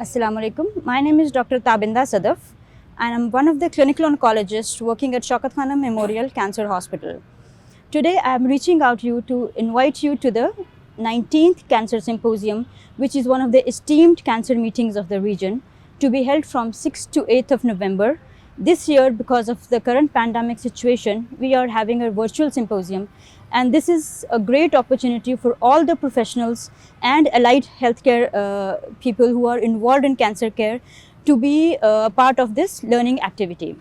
Assalamu alaikum. My name is Dr. Tabinda Sadaf and I'm one of the clinical oncologists working at Shaukat Khanum Memorial Cancer Hospital. Today I am reaching out to invite you to the 19th Cancer Symposium, which is one of the esteemed cancer meetings of the region, to be held from 6th to 8th of November. This year, because of the current pandemic situation, we are having a virtual symposium, and this is a great opportunity for all the professionals and allied healthcare people who are involved in cancer care to be part of this learning activity.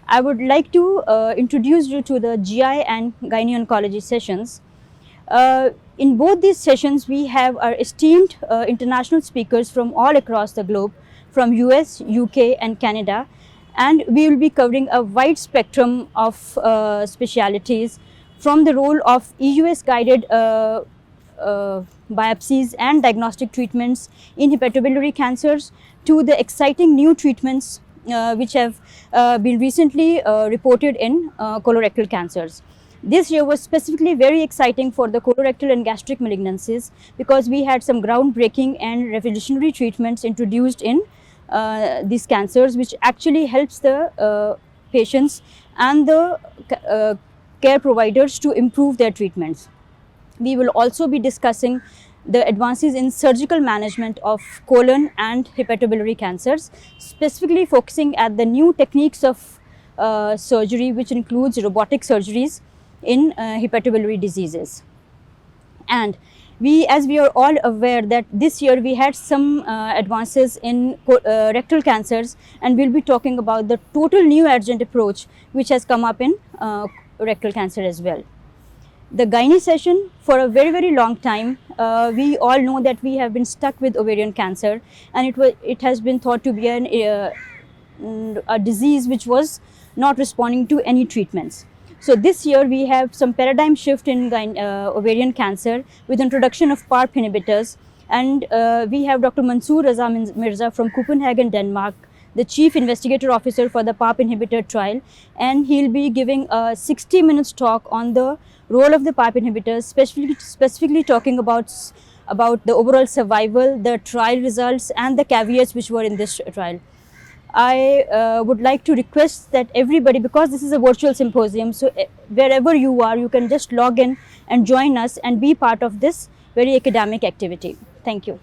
I would like to introduce you to the GI and gynae oncology sessions. In both these sessions, we have our esteemed international speakers from all across the globe, from US, UK and Canada, and we will be covering a wide spectrum of specialities, from the role of EUS guided biopsies and diagnostic treatments in hepatobiliary cancers to the exciting new treatments which have been recently reported in colorectal cancers. This year was specifically very exciting for the colorectal and gastric malignancies because we had some groundbreaking and revolutionary treatments introduced in these cancers, which actually helps the patients and the care providers to improve their treatments. We will also be discussing the advances in surgical management of colon and hepatobiliary cancers, specifically focusing at the new techniques of surgery, which includes robotic surgeries in hepatobiliary diseases. And as we are all aware that this year we had some advances in rectal cancers, and we'll be talking about the total new adjuvant approach which has come up in rectal cancer as well. The gynae session, for a very long time, we all know that we have been stuck with ovarian cancer, and it has been thought to be a disease which was not responding to any treatments. So this year we have some paradigm shift in ovarian cancer with introduction of PARP inhibitors, and we have Dr. Mansoor Raza Mirza from Copenhagen, Denmark, the Chief Investigator Officer for the PARP inhibitor trial, and he'll be giving a 60 minutes talk on the role of the PARP inhibitors, specifically talking about the overall survival, the trial results and the caveats which were in this trial. I would like to request that everybody, because this is a virtual symposium, so wherever you are, you can just log in and join us and be part of this very academic activity. Thank you.